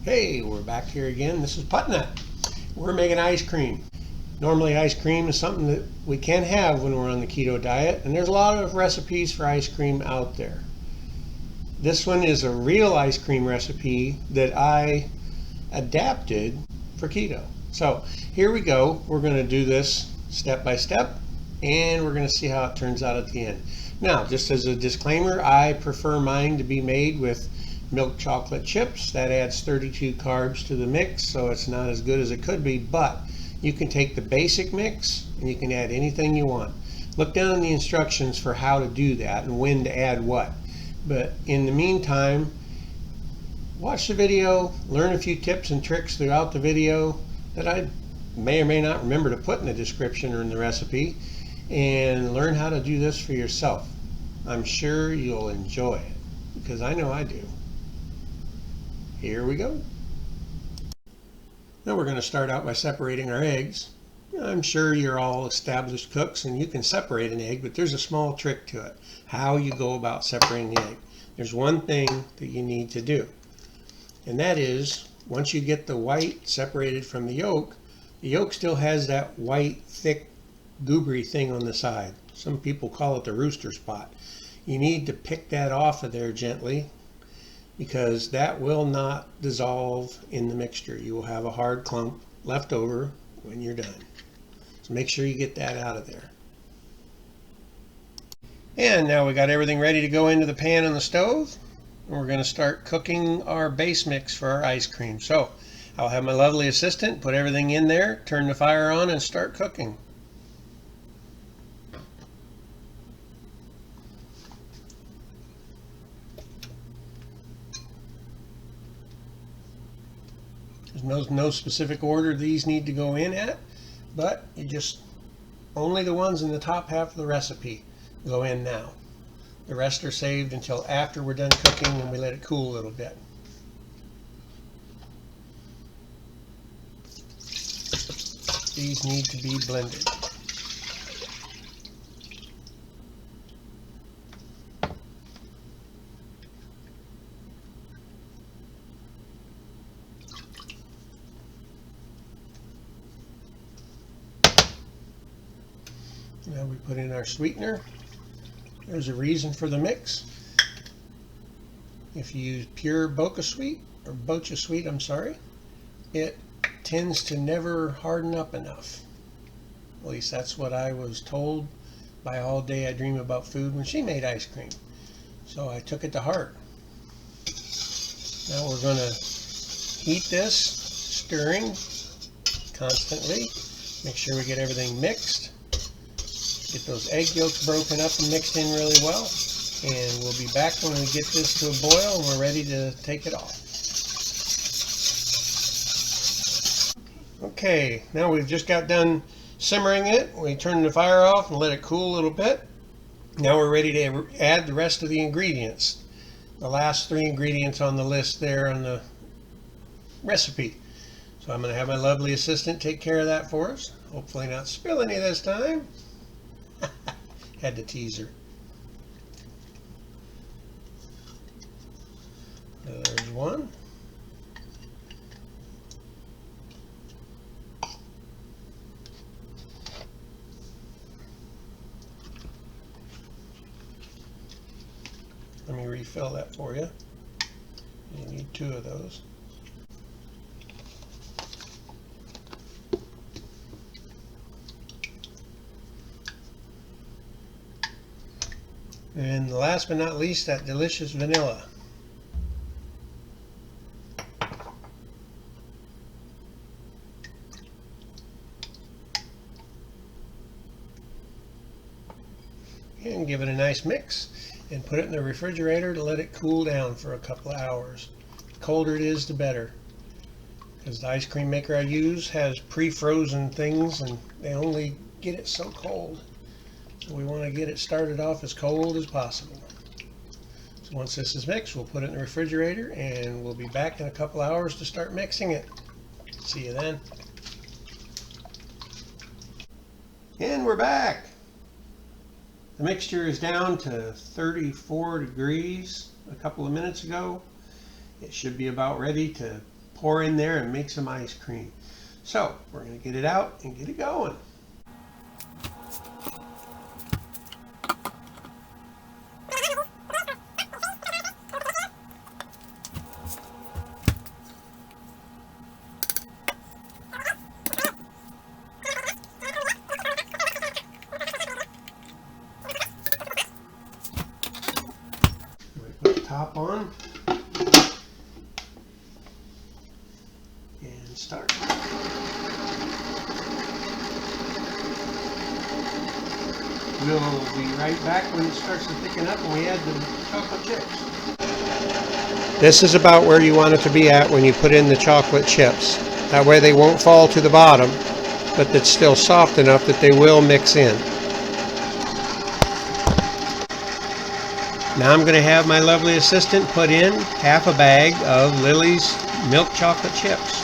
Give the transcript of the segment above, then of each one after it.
Hey, we're back here again. This is Putnut. We're making ice cream. Normally ice cream is something that we can't have when we're on the keto diet, and there's a lot of recipes for ice cream out there. This one is a real ice cream recipe that I adapted for keto. So here we go. We're going to do this step by step, and we're going to see how it turns out at the end. Now, just as a disclaimer, I prefer mine to be made with milk chocolate chips. That adds 32 carbs to the mix, so it's not as good as it could be, but you can take the basic mix and you can add anything you want. Look down in the instructions for how to do that and when to add what. But in the meantime, watch the video, learn a few tips and tricks throughout the video that I may or may not remember to put in the description or in the recipe, and learn how to do this for yourself. I'm sure you'll enjoy it, because I know I do. Here we go. Now we're going to start out by separating our eggs. I'm sure you're all established cooks and you can separate an egg, but there's a small trick to it. How you go about separating the egg. There's one thing that you need to do, and that is once you get the white separated from the yolk still has that white, thick, goobery thing on the side. Some people call it the rooster spot. You need to pick that off of there gently, because that will not dissolve in the mixture. You will have a hard clump left over when you're done. So make sure you get that out of there. And now we got everything ready to go into the pan on the stove. And we're going to start cooking our base mix for our ice cream. So I'll have my lovely assistant put everything in there, turn the fire on, and start cooking. There's no specific order these need to go in at, but you just only the ones in the top half of the recipe go in now. The rest are saved until after we're done cooking and we let it cool a little bit. These need to be blended. Now we put in our sweetener. There's a reason for the mix. If you use pure Bocha Sweet, or Bocha Sweet, I'm sorry, it tends to never harden up enough. At least that's what I was told by All Day I Dream About Food when she made ice cream. So I took it to heart. Now we're going to heat this, stirring constantly. Make sure we get everything mixed. Get those egg yolks broken up and mixed in really well, and we'll be back when we get this to a boil and we're ready to take it off. Okay, now we've just got done simmering it. We turn the fire off and let it cool a little bit. Now we're ready to add the rest of the ingredients. The last 3 ingredients on the list there on the recipe. So I'm going to have my lovely assistant take care of that for us. Hopefully not spill any this time. Had to tease her. There's one. Let me refill that for you. You need 2 of those. And last but not least, that delicious vanilla. And give it a nice mix and put it in the refrigerator to let it cool down for a couple of hours. The colder it is, the better. Because the ice cream maker I use has pre-frozen things and they only get it so cold. So we want to get it started off as cold as possible. So once this is mixed, we'll put it in the refrigerator and we'll be back in a couple hours to start mixing it. See you then. And we're back. The mixture is down to 34 degrees a couple of minutes ago. It should be about ready to pour in there and make some ice cream. So we're going to get it out and get it going. Put the top on and start. We'll be right back when it starts to thicken up and we add the chocolate chips. This is about where you want it to be at when you put in the chocolate chips. That way they won't fall to the bottom, but it's still soft enough that they will mix in. Now I'm going to have my lovely assistant put in half a bag of Lily's milk chocolate chips.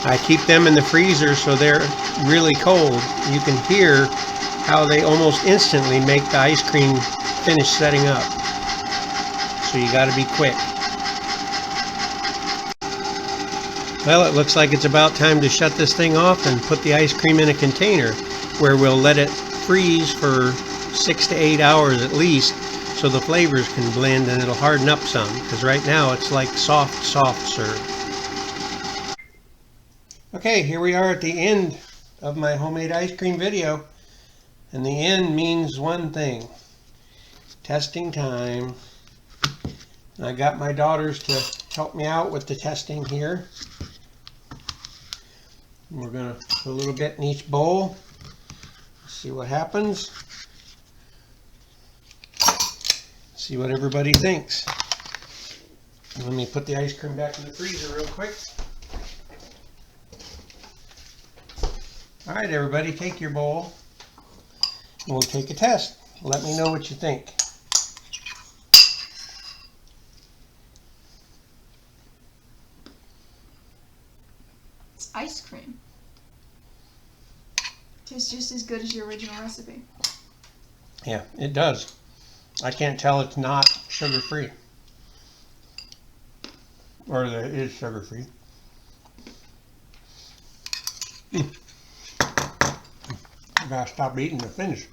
I keep them in the freezer so they're really cold. You can hear how they almost instantly make the ice cream finish setting up. So you got to be quick. Well, it looks like it's about time to shut this thing off and put the ice cream in a container where we'll let it freeze for 6 to 8 hours at least so the flavors can blend and it'll harden up some, because right now it's like soft serve. Okay, here we are at the end of my homemade ice cream video, and the end means one thing: testing time. I got my daughters to help me out with the testing here. We're going to put a little bit in each bowl, see what happens, see what everybody thinks. Let me put the ice cream back in the freezer real quick. Alright everybody, take your bowl and we'll take a test. Let me know what you think. It's ice cream. Tastes just as good as your original recipe. Yeah, it does. I can't tell it's not sugar-free. Or that it is sugar-free. I gotta stop eating to finish.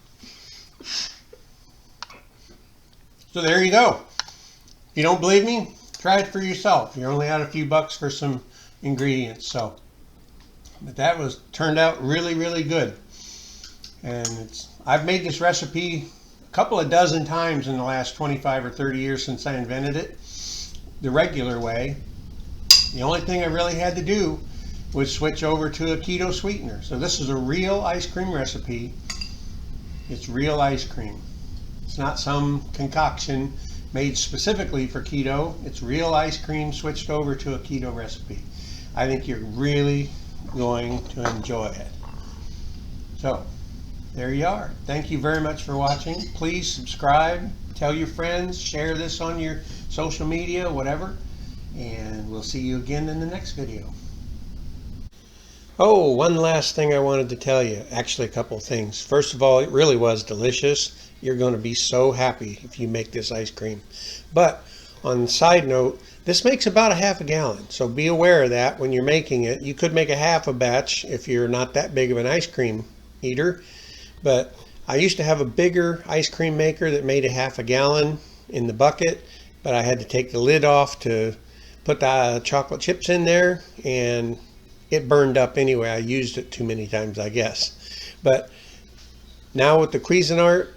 So there you go. If you don't believe me, try it for yourself. You're only out a few bucks for some ingredients. So, but that turned out really, really good. And I've made this recipe a couple of dozen times in the last 25 or 30 years since I invented it the regular way. The only thing I really had to do was switch over to a keto sweetener. So this is a real ice cream recipe. It's real ice cream. It's not some concoction made specifically for keto. It's real ice cream switched over to a keto recipe. I think you're really going to enjoy it. So there you are. Thank you very much for watching. Please subscribe, tell your friends, share this on your social media, whatever, and we'll see you again in the next video. Oh, one last thing I wanted to tell you. Actually, a couple of things. First of all, it really was delicious. You're going to be so happy if you make this ice cream. But on the side note, this makes about a half a gallon. So be aware of that when you're making it. You could make a half a batch if you're not that big of an ice cream eater. But I used to have a bigger ice cream maker that made a half a gallon in the bucket. But I had to take the lid off to put the chocolate chips in there, and it burned up anyway. I used it too many times, I guess. But now with the Cuisinart,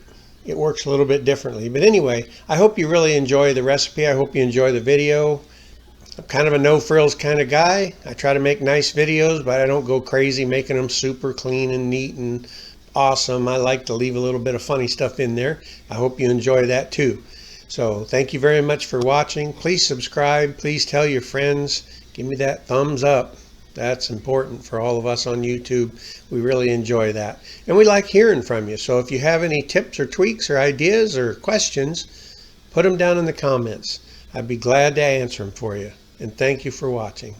it works a little bit differently. But anyway, I hope you really enjoy the recipe. I hope you enjoy the video. I'm kind of a no-frills kind of guy. I try to make nice videos, but I don't go crazy making them super clean and neat and awesome. I like to leave a little bit of funny stuff in there. I hope you enjoy that too. So thank you very much for watching. Please subscribe. Please tell your friends. Give me that thumbs up. That's important for all of us on YouTube. We really enjoy that. And we like hearing from you. So if you have any tips or tweaks or ideas or questions, put them down in the comments. I'd be glad to answer them for you. And thank you for watching.